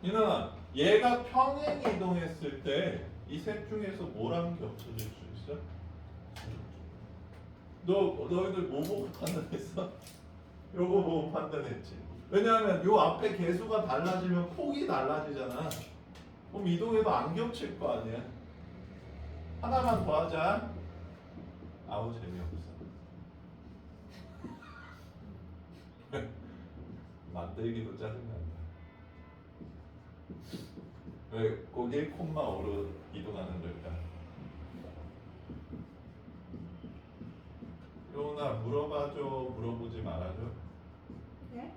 [SPEAKER 1] 이나 얘가 평행 이동했을 때 이 셋 중에서 뭐랑 겹쳐질 수 있어? 너희들 뭐 보고 판단했어? 요거 보고 판단했지. 왜냐하면 요 앞에 개수가 달라지면 폭이 달라지잖아. 그럼 이동해도 안 겹칠 거 아니야. 하나만 더 하자. 아우 재미없어. 만들기도 짜증난다. 왜 꼭 1,5로 이동하는 걸까? 요나 물어봐줘, 물어보지 말아줘.
[SPEAKER 3] 네?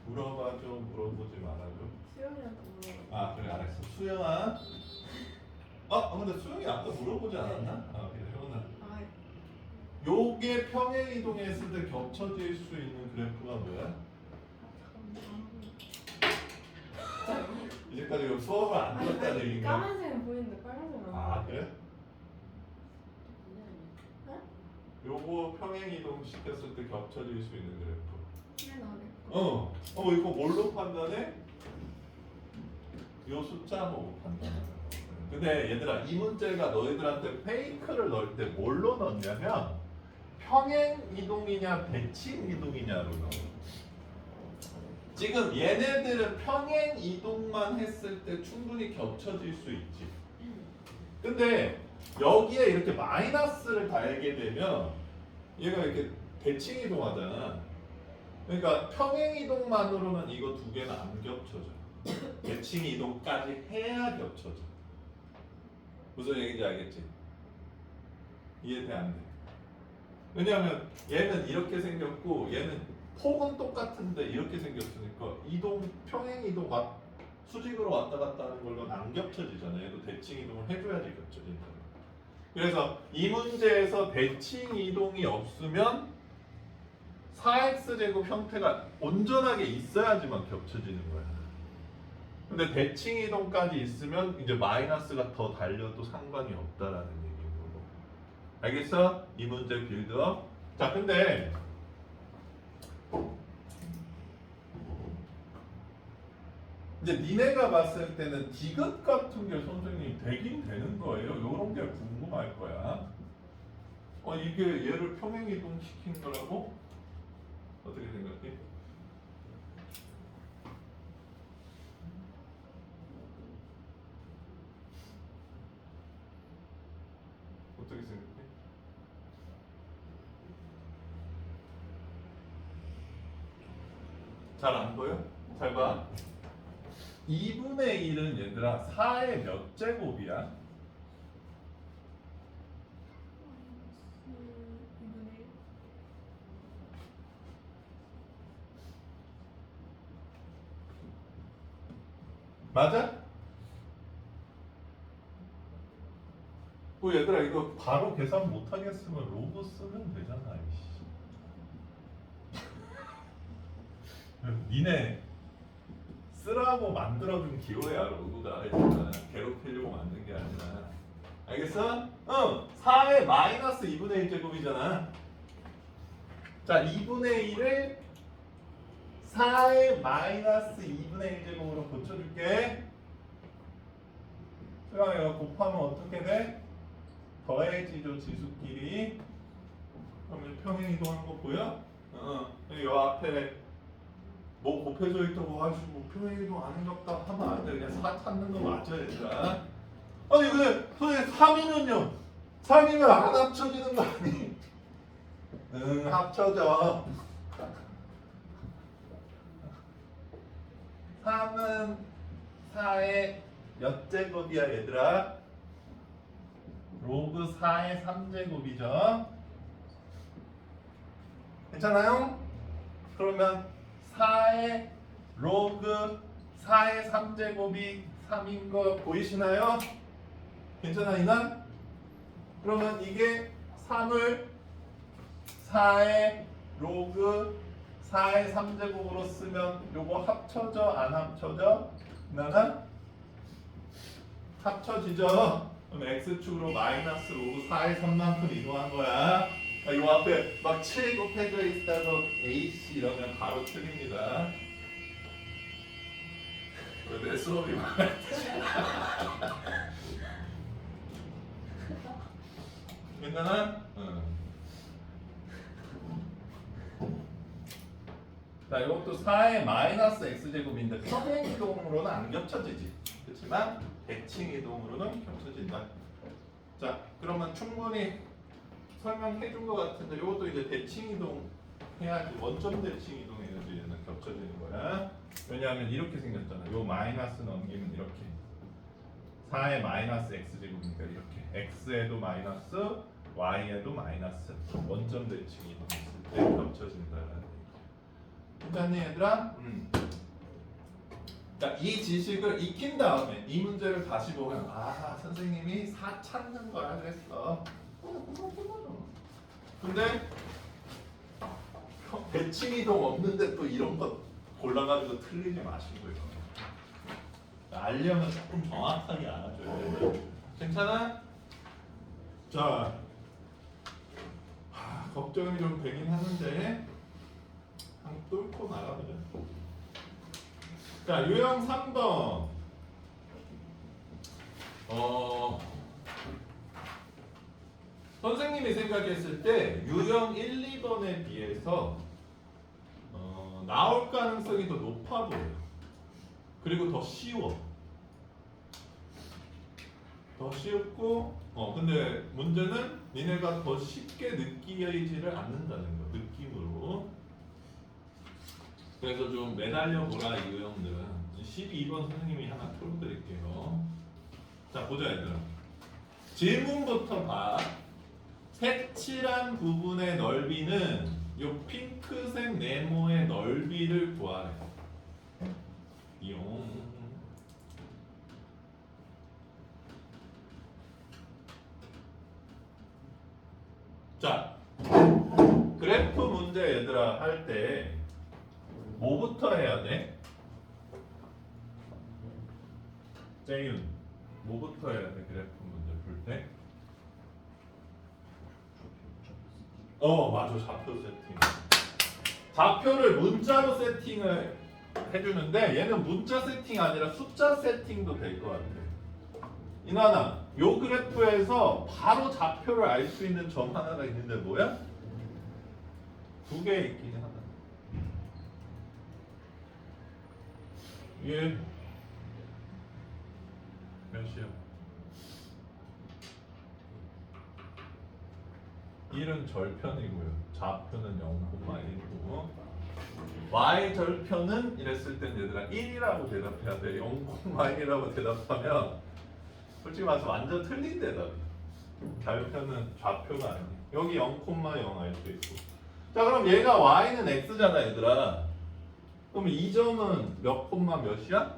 [SPEAKER 1] 물어봐줘, 물어보지 말아줘.
[SPEAKER 3] 수영이한테 물어봐.
[SPEAKER 1] 아 그래 알았어. 수영아. 근데 수영이 아까 물어보지 않았나? 아 그래 효나.
[SPEAKER 3] 아,
[SPEAKER 1] 요게 평행 이동했을 때 겹쳐질 수 있는 그래프가 뭐야?
[SPEAKER 3] 잠깐만.
[SPEAKER 1] 이제까지 수업을 안 들었다는 얘기인가?
[SPEAKER 3] 까만색은 보이는데 빨간색은 안
[SPEAKER 1] 아
[SPEAKER 3] 보여.
[SPEAKER 1] 그래? 요거 평행 이동 시켰을 때 겹쳐질 수 있는 그래프.
[SPEAKER 3] 맨 아래.
[SPEAKER 1] 이거 뭘로 판단해? 요 숫자 보고 판단해. 근데 얘들아 이 문제가 너희들한테 페이크를 넣을 때 뭘로 넣냐면 평행 이동이냐 대칭 이동이냐로 넣어. 지금 얘네들은 평행 이동만 했을 때 충분히 겹쳐질 수 있지. 근데 여기에 이렇게 마이너스를 달게 되면 얘가 이렇게 대칭 이동하잖아. 그러니까 평행 이동만으로는 이거 두 개는 안 겹쳐져. 대칭 이동까지 해야 겹쳐져. 무슨 얘기인지 알겠지? 이해돼 안 돼? 왜냐하면 얘는 이렇게 생겼고 얘는 폭은 똑같은데 이렇게 생겼으니까 이동 평행 이동 수직으로 왔다 갔다 하는 걸로는 안 겹쳐지잖아요. 얘도 대칭 이동을 해줘야지 겹쳐진다. 그래서 이 문제에서 대칭 이동이 없으면 4x제곱 형태가 온전하게 있어야지만 겹쳐지는 거야. 근데 대칭 이동까지 있으면 이제 마이너스가 더 달려도 상관이 없다라는 얘기인 거고. 알겠어? 이 문제 빌드업. 자, 근데 이제 니네가 봤을 때는 디귿 같은 게 선생님이 되긴 되는 거예요. 이런 게 궁금할 거야. 이게 얘를 평행 이동 시킨 거라고? 어떻게 생각해? 어떻게 생각해? 잘 안 보여? 잘 봐. 2분의 1은 얘들아 4의 몇 제곱이야?
[SPEAKER 3] 2분의 1.
[SPEAKER 1] 맞아? 뭐 얘들아 이거 바로 계산 못하겠으면 로그 쓰면 되잖아. 이씨. 니네 쓰라고 만들어준 기호야 로그가. 일단 괴롭히려고 만든 게 아니라. 알겠어? 응. 4의 마이너스 2분의 1 제곱이잖아. 자, 2분의 1을 4의 마이너스 2분의 1 제곱으로 고쳐줄게. 그럼 이거 곱하면 어떻게 돼? 더해지죠, 지수끼리. 그러면 평행 이동한 거 보여? 이 앞에 뭐 곱해져 있다고 아주 뭐 평행 이동 아닌갑다 하면 안 돼. 그냥 4 찾는 거 맞아, 얘들아. 아니 근데 선생님 3이면요? 3이면 안 합쳐지는 거 아니? 응, 합쳐져. 3은 4의 몇 제곱이야 얘들아? 로그 4의 3제곱이죠. 괜찮아요? 그러면 4의 로그 4의 3제곱이 3인 거 보이시나요? 괜찮아 이난? 그러면 이게 3을 4의 로그 4의 3제곱으로 쓰면 요거 합쳐져 안 합쳐져? 이나나? 합쳐지죠? 그럼 x축으로 마이너스 로그 4의 3만큼 이동한 거야. 이 앞에 막 7 곱해져 있다고 AC 이러면 바로 틀립니다. 왜 내 수업이 많았지? 괜찮아? 응. 자, 이것도 4의 마이너스 x제곱인데 평행 이동으로는 안 겹쳐지지. 그렇지만 대칭 이동으로는 겹쳐진다. 자, 그러면 충분히 설명해 준 것 같은데 이것도 이제 대칭 이동 해야지. 원점 대칭 이동해야지 얘는 겹쳐지는 거야. 왜냐하면 이렇게 생겼잖아. 요 마이너스 넘기면 이렇게 4의 마이너스 x제곱이니까 이렇게 x에도 마이너스 y에도 마이너스 원점 대칭 이동했을 때 겹쳐진다. 괜찮니 얘들아? 자, 이 지식을 익힌 다음에 이 문제를 다시 보면 아 선생님이 4 찾는 거라 그랬어. 근데 대칭 이동 없는데 또 이런 거 골라가지고 틀리지 마시고요. 알려면 조금 정확하게 알아줘야 돼. 괜찮아? 자, 걱정이 좀 되긴 하는데 한번 뚫고 나가보자. 자, 유형 3번. 선생님이 생각했을 때 유형 1, 2번에 비해서 나올 가능성이 더 높아 보여요. 그리고 더 쉬워. 더 쉽고 근데 문제는 니네가 더 쉽게 느끼지를 않는다는 거. 느낌으로. 그래서 좀 매달려 보라 이 유형들은. 12번 선생님이 하나 풀어드릴게요. 자, 보자 얘들아. 질문부터 봐. 색칠한 부분의 넓이는 요 핑크색 네모의 넓이를 구하래. 이용. 자, 그래프 문제 얘들아 할 때 뭐부터 해야 돼? 재윤, 뭐부터 해야 돼? 그래프 문제 풀 때? 맞아. 좌표 세팅. 좌표를 문자로 세팅을 해주는데 얘는 문자 세팅 아니라 숫자 세팅도 될 것 같아. 이나나, 요 그래프에서 바로 좌표를 알 수 있는 점 하나가 있는데 뭐야? 두 개 있긴 하다. 얘 몇이야? 1은 절편이고요. 좌표는 0,1이고 y 절편은 이랬을 땐 얘들아 1이라고 대답해야 돼. 0,1이라고 대답하면 솔직히 말해서 완전 틀린 대답이야. 절편은 좌표가 아니야. 여기 0,0 알 수 있고. 자, 그럼 얘가 y는 x잖아 얘들아. 그럼 이 점은 몇 콤마 몇이야?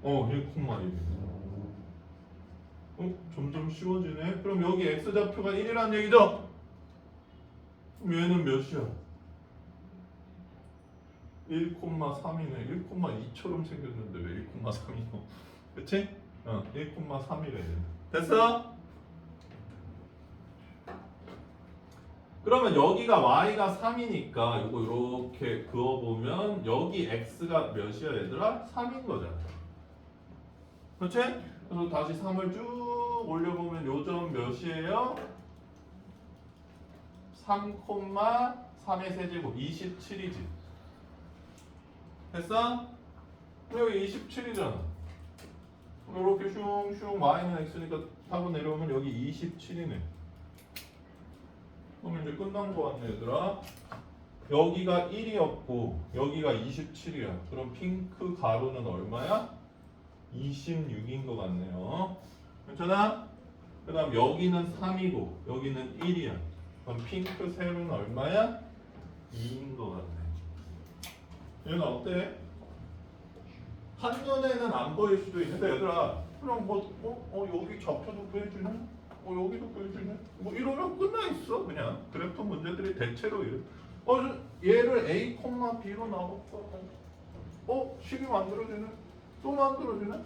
[SPEAKER 1] 1,1. 점점 쉬워지네. 그럼 여기 x좌표가 1이라는 얘기죠? 그럼 얘는 몇이야? 1,3이네. 1,2처럼 생겼는데 왜 1,3이고? 그치? 1,3이래. 됐어? 그러면 여기가 y가 3이니까 이거 이렇게 그어보면 여기 x가 몇이야 얘들아? 3인 거잖아. 그렇지? 그래서 다시 3을 쭉 올려보면 요점 몇이에요? 3,3의 세제곱 27이지. 됐어? 여기 27이잖아. 이렇게 슝슝 y는 x니까 타고 내려오면 여기 27이네. 그럼 이제 끝난 거 같네 얘들아. 여기가 1이었고 여기가 27이야. 그럼 핑크 가로는 얼마야? 26인 것 같네요. 괜찮아? 그 다음 여기는 3이고 여기는 1이야. 그럼 핑크 세로는 얼마야? 2인 것 같네. 얘는 어때? 한눈에는 안 보일 수도 있는데 얘들아 그냥 여기 좌표도 보여주네? 여기도 보여주네? 뭐 이러면 끝나 있어 그냥. 그래프 문제들이 대체로 이래. 얘를 A, B로 나눠볼까? 식이 만들어지네? 또 만들어지네?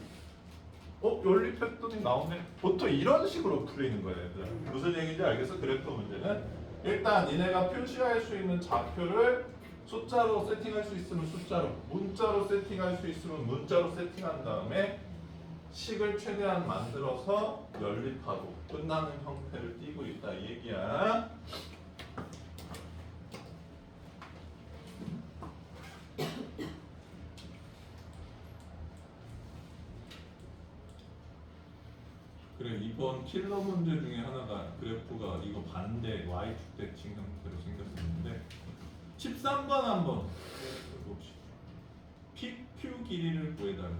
[SPEAKER 1] 연립했더니 나오네? 보통 이런 식으로 풀리는 거야 얘들아. 무슨 얘기인지 알겠어? 그래프 문제는 일단 니네가 표시할 수 있는 좌표를 숫자로 세팅할 수 있으면 숫자로, 문자로 세팅할 수 있으면 문자로 세팅한 다음에 식을 최대한 만들어서 연립하고 끝나는 형태를 띄고 있다 이 얘기야. 그래 이번 킬러 문제 중에 하나가 그래프가 이거 반대 y축 대칭 형태로 생겼었는데 13번 한번 해봅시다. PQ 길이를 구해달라.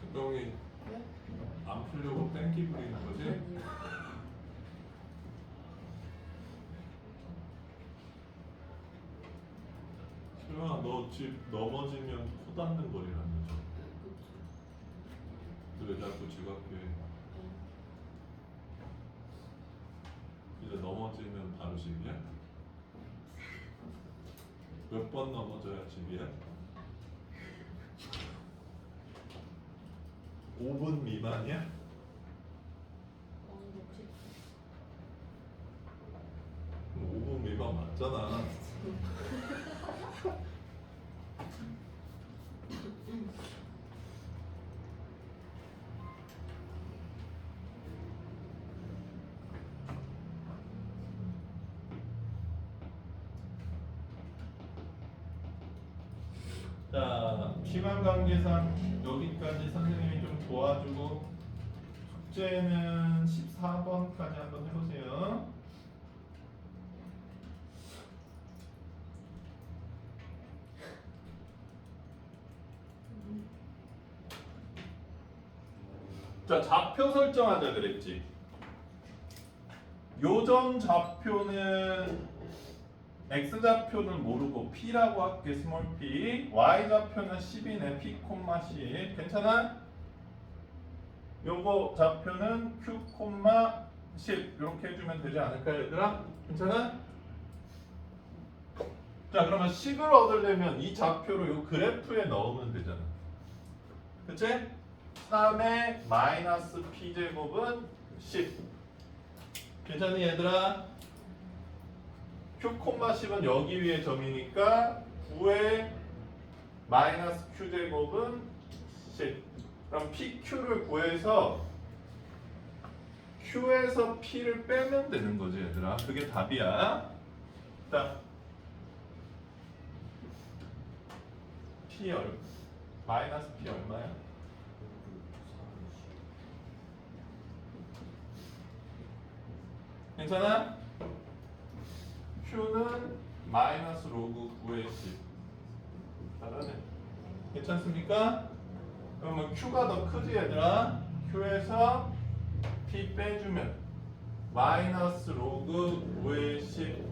[SPEAKER 1] 수정이 안 풀려고 땡기 부리는 거지? 수영아 너 집 넘어지면 코 닿는 거리라면서 왜 자꾸 지각해? 이제 넘어지면 바로 집이야? 몇 번 넘어져야 집이야? 5분 미만이야? 5분 미만 맞잖아. 자, 시간 관계상 여기까지 선생님이 좀 도와주고 숙제는 14번까지 한번 해보세요. 자, 좌표 설정하자 그랬지. 요점 좌표는 x좌표는 모르고 p라고 할게 스몰 p, y좌표는 10이네 p, 10 괜찮아? 요거 좌표는 q, 10 이렇게 해주면 되지 않을까 얘들아? 괜찮아? 자 그러면 식을 얻으려면 이 좌표로 요 그래프에 넣으면 되잖아. 그치? 3의 마이너스 p제곱은 10. 괜찮니 얘들아? Q, 10은 여기 위에 점이니까 9의 마이너스 Q 제곱은 10. 그럼 PQ를 구해서 Q에서 P를 빼면 되는 거지 얘들아. 그게 답이야. 자, P 마이너스 P 얼마야? 괜찮아? Q는 마이너스 로그 9의 10. 잘하네. 괜찮습니까? 그러면 Q가 더 크지 얘들아? Q에서 P 빼주면 마이너스 로그 5의 10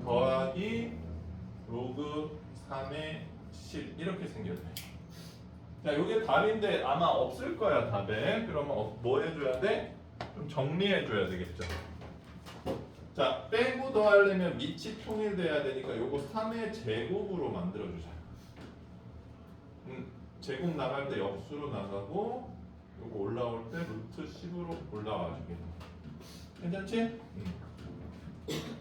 [SPEAKER 1] 더하기 로그 3의 10 이렇게 생겼네. 자, 요게 답인데 아마 없을 거야 답에. 그러면 뭐 해줘야 돼? 좀 정리해줘야 되겠죠. 자, 빼고 더하려면 밑이 통일돼야 되니까 요거 3의 제곱으로 만들어주자. 제곱 나갈 때 역수로 나가고 요거 올라올 때 루트 10으로 올라와 주게. 괜찮지?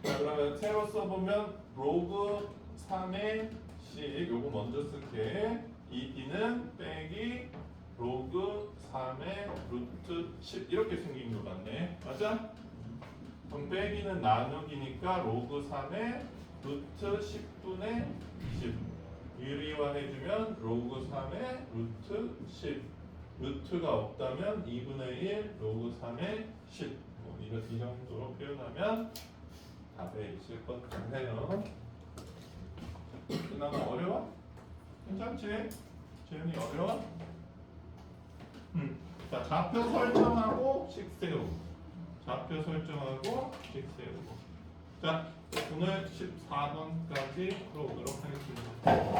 [SPEAKER 1] 자, 그러면 새로 써보면 로그 3의 10 요거 먼저 쓸게. 이 D는 빼기 로그 3의 루트 10 이렇게 생긴 거 같네. 맞아? 그럼 빼기는 나누기니까 로그 3의 루트 10분의 10 유리화해주면 로그 3의 루트 10 루트가 없다면 2분의 1 로그 3의 10 뭐 이 정도로 표현하면 답에 있을 것 같네요. 그나마 어려워? 괜찮지? 재현이 어려워? 자, 좌표 설정하고 식 세우고 좌표 설정하고 식 세우고. 자, 오늘 14번까지 풀어보도록 하겠습니다.